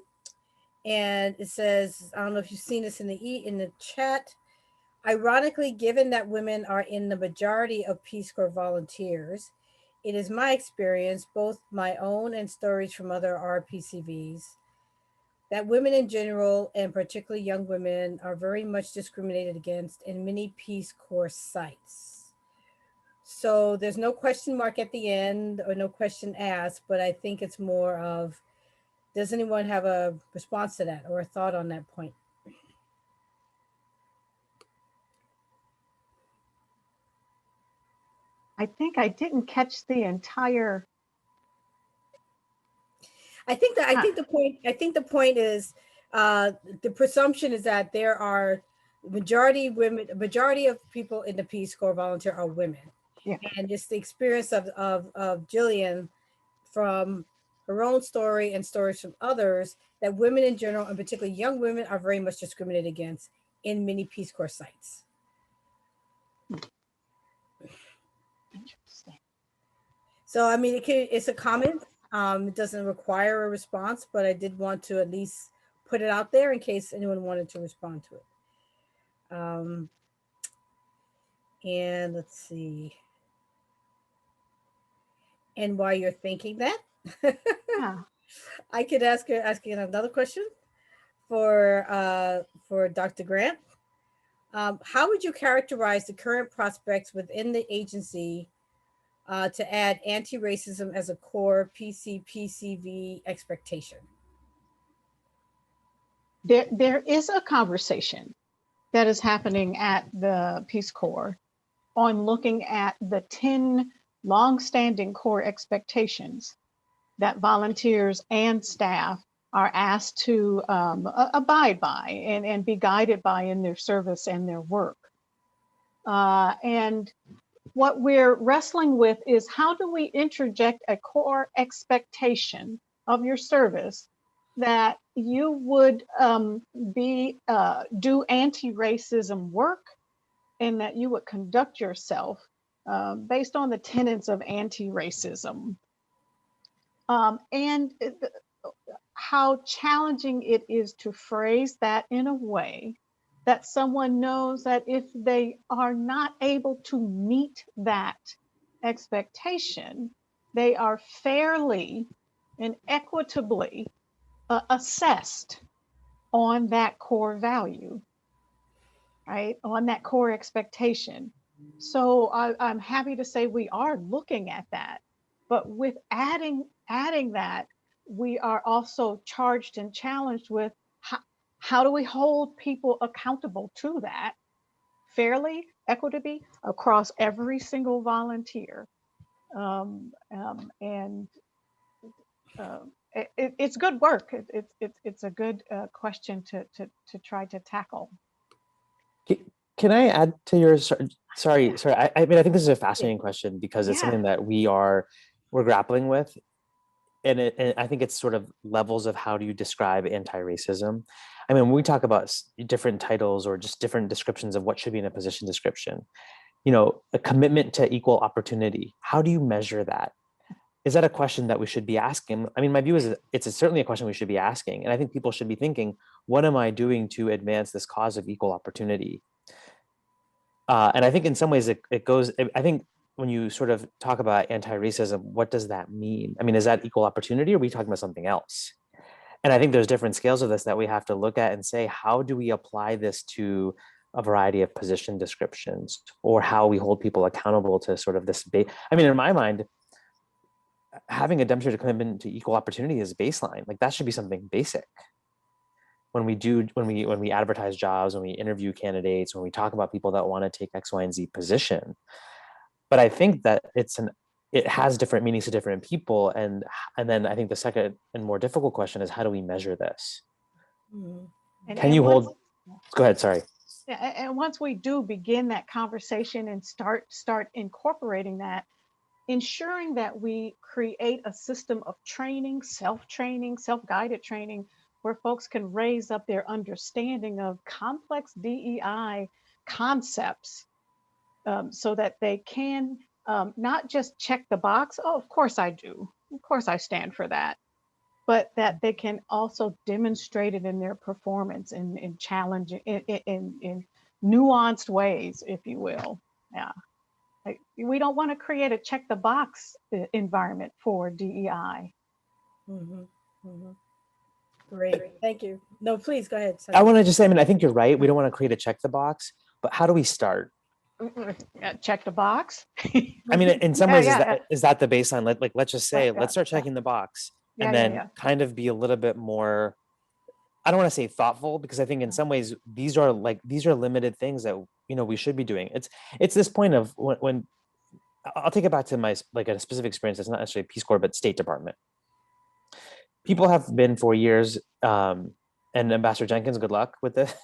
and it says, I don't know if you've seen this in the chat. Ironically, given that women are in the majority of Peace Corps volunteers, it is my experience, both my own and stories from other RPCVs, that women in general, and particularly young women, are very much discriminated against in many Peace Corps sites. So there's no question mark at the end or no question asked, but I think it's more of, does anyone have a response to that or a thought on that point? I think I didn't catch the entire. I think the point is the presumption is that there are majority of people in the Peace Corps volunteer are women. Yeah. And just the experience of Jillian from her own story and stories from others, that women in general, and particularly young women, are very much discriminated against in many Peace Corps sites. Interesting. So, I mean, it's a comment. It doesn't require a response, but I did want to at least put it out there in case anyone wanted to respond to it. And let's see. And while you're thinking that, Yeah. I could ask you another question for Dr. Grant. How would you characterize the current prospects within the agency to add anti-racism as a core PCV expectation? There is a conversation that is happening at the Peace Corps on looking at the 10 longstanding core expectations that volunteers and staff are asked to abide by and be guided by in their service and their work. And what we're wrestling with is, how do we interject a core expectation of your service that you would do anti-racism work, and that you would conduct yourself based on the tenets of anti-racism, and how challenging it is to phrase that in a way that someone knows that if they are not able to meet that expectation, they are fairly and equitably assessed on that core value, right? On that core expectation. So I'm happy to say we are looking at that, but with adding that, we are also charged and challenged with how do we hold people accountable to that fairly, equitably across every single volunteer? And it's good work. It's a good question to try to tackle. Can I add to your, sorry. I mean, I think this is a fascinating question because it's Yeah. something that we're grappling with. And I think it's sort of levels of how do you describe anti-racism. I mean, when we talk about different titles or just different descriptions of what should be in a position description, a commitment to equal opportunity, how do you measure that? Is that a question that we should be asking? I mean, my view is it's certainly a question we should be asking. And I think people should be thinking, what am I doing to advance this cause of equal opportunity? And I think in some ways it goes, I think when you sort of talk about anti-racism, what does that mean? I mean, is that equal opportunity or are we talking about something else? And I think there's different scales of this that we have to look at and say, how do we apply this to a variety of position descriptions, or how we hold people accountable to sort of this I mean, in my mind, having a demonstrated commitment to equal opportunity is baseline. Like that should be something basic. When we advertise jobs, when we interview candidates, when we talk about people that want to take X, Y, and Z position. But I think that it has different meanings to different people. And then I think the second and more difficult question is, how do we measure this? Can you hold, go ahead, sorry. Yeah, and once we do begin that conversation and start incorporating that, ensuring that we create a system of training, self-training, self-guided training, where folks can raise up their understanding of complex DEI concepts, so that they can not just check the box, oh, of course I do, of course I stand for that, but that they can also demonstrate it in their performance in challenging, in nuanced ways, if you will. Yeah. Like, we don't want to create a check the box environment for DEI. Great, thank you. No, please go ahead. I want to just say, I mean, I think you're right. We don't want to create a check the box, but how do we start? Check the box. I mean, in some ways, is that the baseline? Let's just say, let's start checking the box, and then kind of be a little bit more, I don't want to say thoughtful, because I think in some ways these are limited things that we should be doing. It's this point of when I'll take it back to my a specific experience. It's not necessarily Peace Corps, but State Department. People have been for years, and Ambassador Jenkins, good luck with this.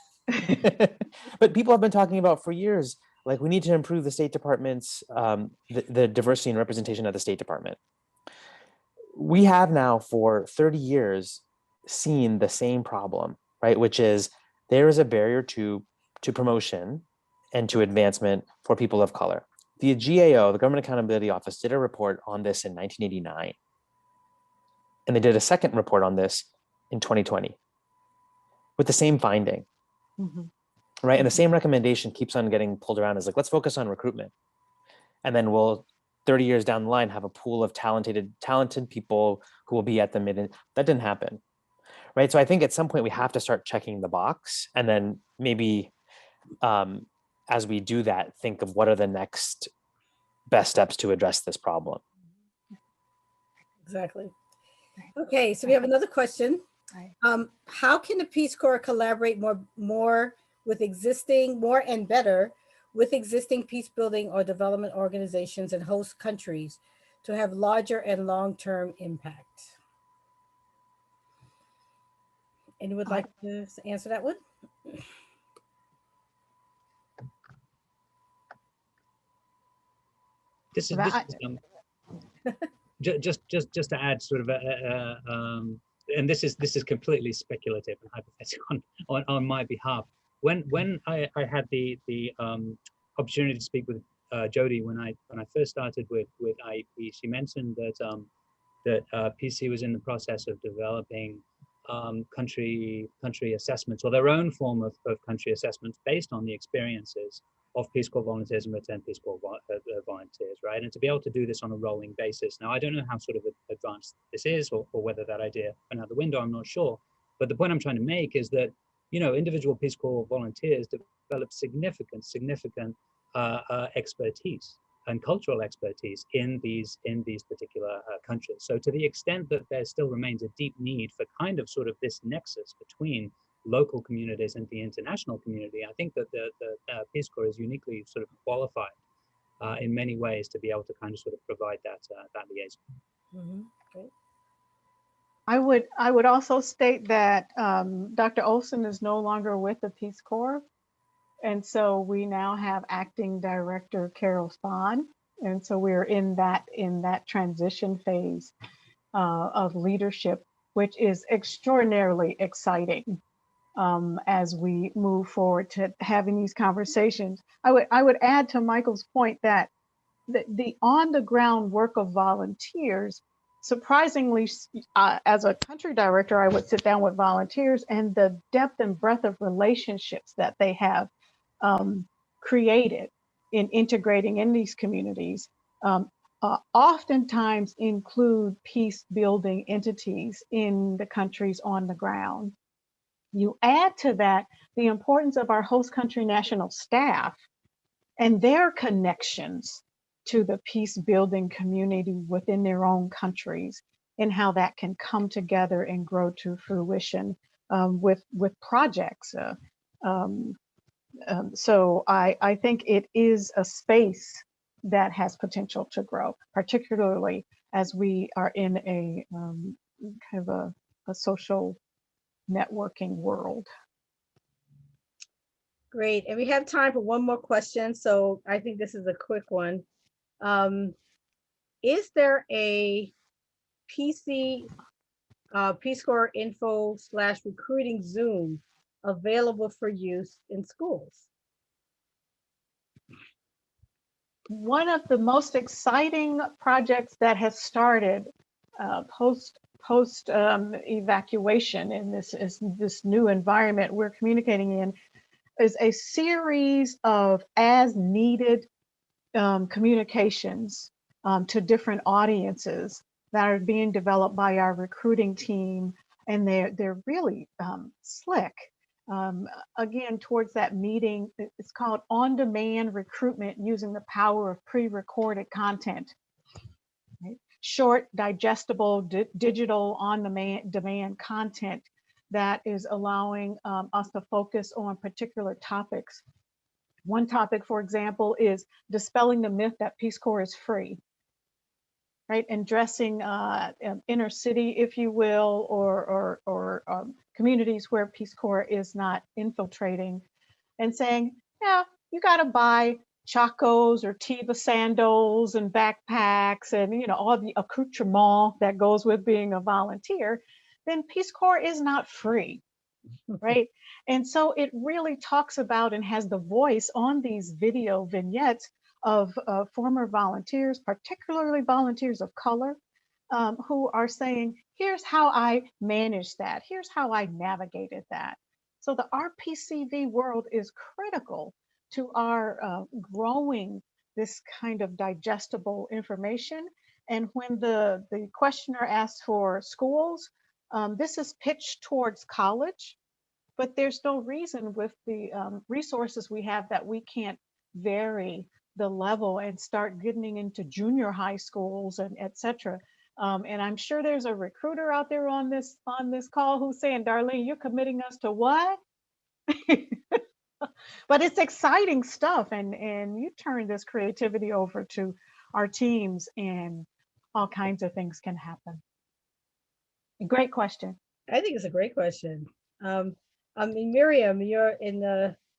But people have been talking about for years, like, we need to improve the State Department's the diversity and representation of the State Department. We have now for 30 years seen the same problem, right? Which is there is a barrier to promotion and to advancement for people of color. The GAO, the Government Accountability Office, did a report on this in 1989. And they did a second report on this in 2020 with the same finding, right? And the same recommendation keeps on getting pulled around, is like, let's focus on recruitment. And then we'll 30 years down the line have a pool of talented people who will be at the mid. That didn't happen, right? So I think at some point we have to start checking the box, and then maybe as we do that, think of what are the next best steps to address this problem. Exactly. Okay, so we have another question. How can the Peace Corps collaborate more and better with existing peace building or development organizations and host countries to have larger and long-term impact? Anyone would like to answer that one? This is just to add sort of and this is completely speculative and hypothetical on my behalf. When I had the opportunity to speak with Jody when I first started with IEP, she mentioned that PC was in the process of developing country assessments, or their own form of country assessments based on the experiences of Peace Corps volunteers and returned Peace Corps volunteers, right? And to be able to do this on a rolling basis. Now, I don't know how sort of advanced this is, or whether that idea went out the window, I'm not sure. But the point I'm trying to make is that, individual Peace Corps volunteers develop significant expertise and cultural expertise in these particular countries. So to the extent that there still remains a deep need for kind of sort of this nexus between local communities and the international community, I think that the Peace Corps is uniquely sort of qualified in many ways to be able to kind of sort of provide that that liaison. Mhm. Great. I would also state that Dr. Olson is no longer with the Peace Corps. And so we now have acting director Carol Spahn. And so we're in that transition phase of leadership, which is extraordinarily exciting as we move forward to having these conversations. I would add to Michael's point that the on the ground work of volunteers, surprisingly, as a country director, I would sit down with volunteers, and the depth and breadth of relationships that they have created in integrating in these communities oftentimes include peace building entities in the countries on the ground. You add to that the importance of our host country national staff and their connections to the peace building community within their own countries, and how that can come together and grow to fruition with projects. So I think it is a space that has potential to grow, particularly as we are in a kind of a social networking world. Great. And we have time for one more question. So I think this is a quick one. Is there a Peace Corps info / recruiting Zoom available for use in schools? One of the most exciting projects that has started post evacuation in this new environment we're communicating in is a series of as needed communications to different audiences that are being developed by our recruiting team, and they're really slick. Again, towards that meeting, it's called on-demand recruitment using the power of pre-recorded content. Right? Short, digestible, digital on-demand content that is allowing us to focus on particular topics. One topic, for example, is dispelling the myth that Peace Corps is free, right? And addressing inner city, if you will, or communities where Peace Corps is not infiltrating, and saying, yeah, you got to buy chacos or Teva sandals and backpacks and all the accoutrement that goes with being a volunteer, then Peace Corps is not free. Right. And so it really talks about and has the voice on these video vignettes of former volunteers, particularly volunteers of color, who are saying, here's how I managed that. Here's how I navigated that. So the RPCV world is critical to our growing this kind of digestible information. And when the questioner asks for schools, this is pitched towards college. But there's no reason with the resources we have that we can't vary the level and start getting into junior high schools and et cetera. And I'm sure there's a recruiter out there on this call who's saying, Darlene, you're committing us to what? But it's exciting stuff. And you turn this creativity over to our teams and all kinds of things can happen. Great question. I think it's a great question. I mean, Miriam, you're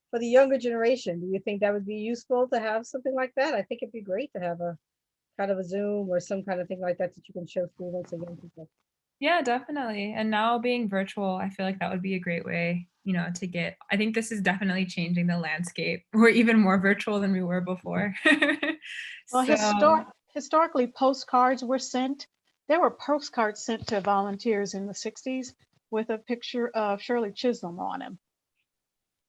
for the younger generation, do you think that would be useful to have something like that? I think it'd be great to have a kind of a Zoom or some kind of thing like that you can show students and young people. Yeah, definitely. And now being virtual, I feel like that would be a great way, I think this is definitely changing the landscape. We're even more virtual than we were before. Well, historically, postcards were sent. There were postcards sent to volunteers in the 60s with a picture of Shirley Chisholm on them,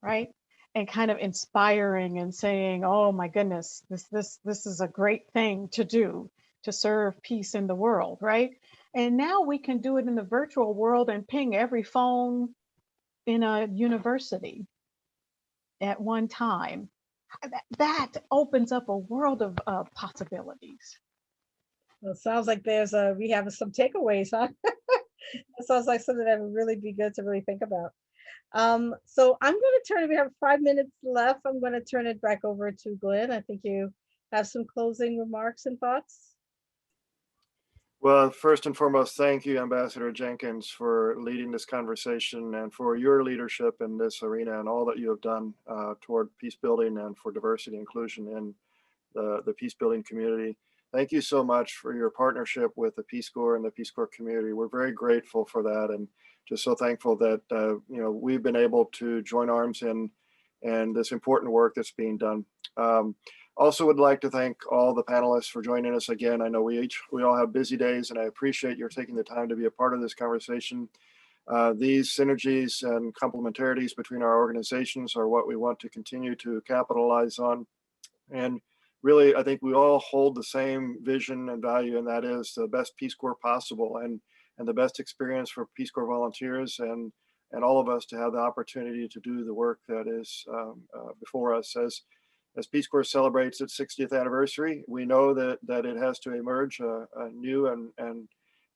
right? And kind of inspiring and saying, oh my goodness, this is a great thing to do, to serve peace in the world, right? And now we can do it in the virtual world and ping every phone in a university at one time. That opens up a world of possibilities. Well, it sounds like we have some takeaways, huh? It sounds like something that would really be good to really think about. So I'm going to turn it, we have 5 minutes left. I'm going to turn it back over to Glenn. I think you have some closing remarks and thoughts. Well, first and foremost, thank you, Ambassador Jenkins, for leading this conversation and for your leadership in this arena and all that you have done toward peace building and for diversity and inclusion in the peace building community. Thank you so much for your partnership with the Peace Corps and the Peace Corps community. We're very grateful for that, and just so thankful that we've been able to join arms in this important work that's being done. Also would like to thank all the panelists for joining us again. I know we all have busy days, and I appreciate your taking the time to be a part of this conversation. These synergies and complementarities between our organizations are what we want to continue to capitalize on. And really, I think we all hold the same vision and value, and that is the best Peace Corps possible and the best experience for Peace Corps volunteers and all of us to have the opportunity to do the work that is before us. As Peace Corps celebrates its 60th anniversary, we know that it has to emerge a new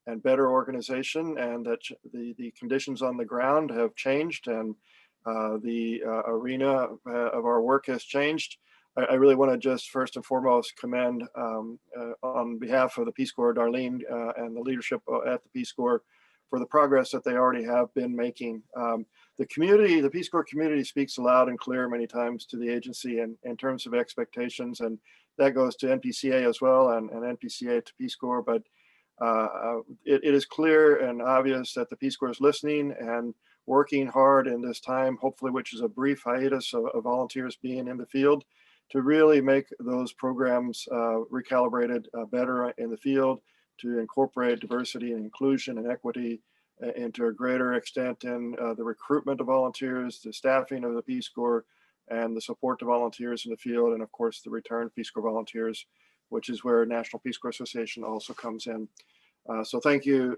and better organization, and that the conditions on the ground have changed, and the arena of our work has changed. I really want to just first and foremost commend on behalf of the Peace Corps, Darlene and the leadership at the Peace Corps for the progress that they already have been making. The community, the Peace Corps community speaks loud and clear many times to the agency in terms of expectations, and that goes to NPCA as well and NPCA to Peace Corps. But it is clear and obvious that the Peace Corps is listening and working hard in this time, hopefully, which is a brief hiatus of volunteers being in the field, to really make those programs recalibrated better in the field, to incorporate diversity and inclusion and equity and to a greater extent in the recruitment of volunteers, the staffing of the Peace Corps, and the support to volunteers in the field, and of course the return Peace Corps volunteers, which is where National Peace Corps Association also comes in. So thank you,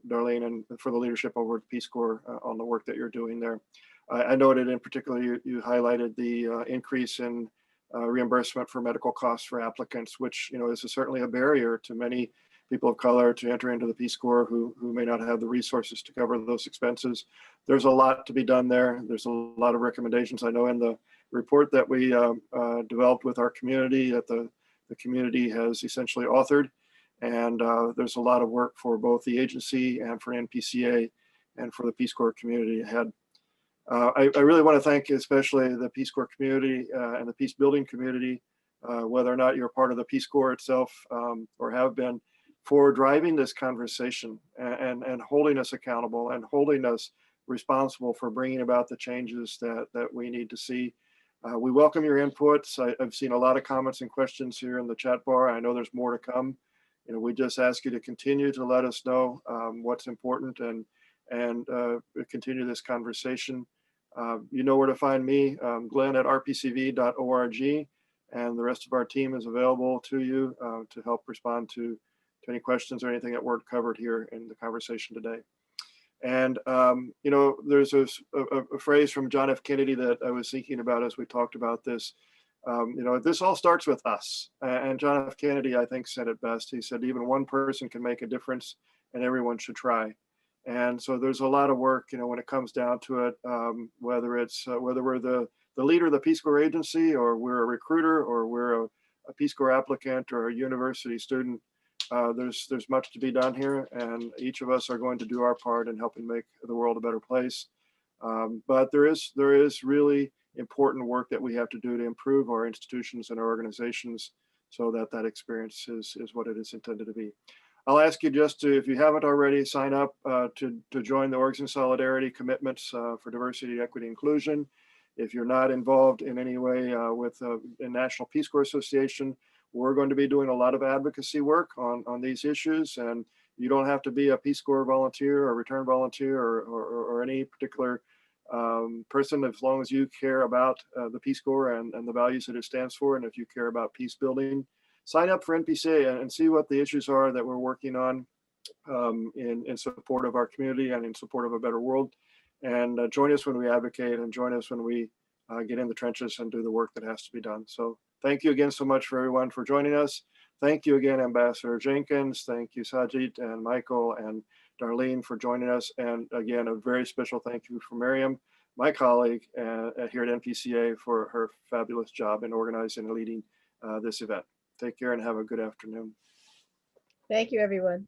Darlene, and for the leadership over at Peace Corps on the work that you're doing there. I noted in particular, you highlighted the increase in reimbursement for medical costs for applicants, which is certainly a barrier to many people of color to enter into the Peace Corps who may not have the resources to cover those expenses. There's a lot to be done there. There's a lot of recommendations. I know in the report that we developed with our community that the community has essentially authored, and there's a lot of work for both the agency and for NPCA and for the Peace Corps community ahead. I really want to thank especially the Peace Corps community and the peace building community, whether or not you're part of the Peace Corps itself or have been, for driving this conversation and holding us accountable and holding us responsible for bringing about the changes that we need to see. We welcome your inputs. I've seen a lot of comments and questions here in the chat bar. I know there's more to come. We just ask you to continue to let us know what's important and continue this conversation. You know where to find me, Glenn at rpcv.org, and the rest of our team is available to you to help respond to any questions or anything that weren't covered here in the conversation today. And, there's a phrase from John F. Kennedy that I was thinking about as we talked about this. This all starts with us. And John F. Kennedy, I think, said it best. He said, even one person can make a difference and everyone should try. And so there's a lot of work, when it comes down to it, whether we're the leader of the Peace Corps agency, or we're a recruiter, or we're a Peace Corps applicant, or a university student. There's much to be done here, and each of us are going to do our part in helping make the world a better place. But there is really important work that we have to do to improve our institutions and our organizations so that experience is what it is intended to be. I'll ask you just to, if you haven't already, sign up to join the Orgs in Solidarity commitments for diversity, equity, inclusion. If you're not involved in any way with the National Peace Corps Association, we're going to be doing a lot of advocacy work on these issues, and you don't have to be a Peace Corps volunteer or return volunteer or any particular person, as long as you care about the Peace Corps and the values that it stands for, and if you care about peace building. Sign up for NPCA and see what the issues are that we're working on in support of our community and in support of a better world. And join us when we advocate, and join us when we get in the trenches and do the work that has to be done. So thank you again so much for everyone for joining us. Thank you again, Ambassador Jenkins. Thank you, Sajid and Michael and Darlene for joining us. And again, a very special thank you for Miriam. my colleague here at NPCA for her fabulous job in organizing and leading this event. Take care and have a good afternoon. Thank you, everyone.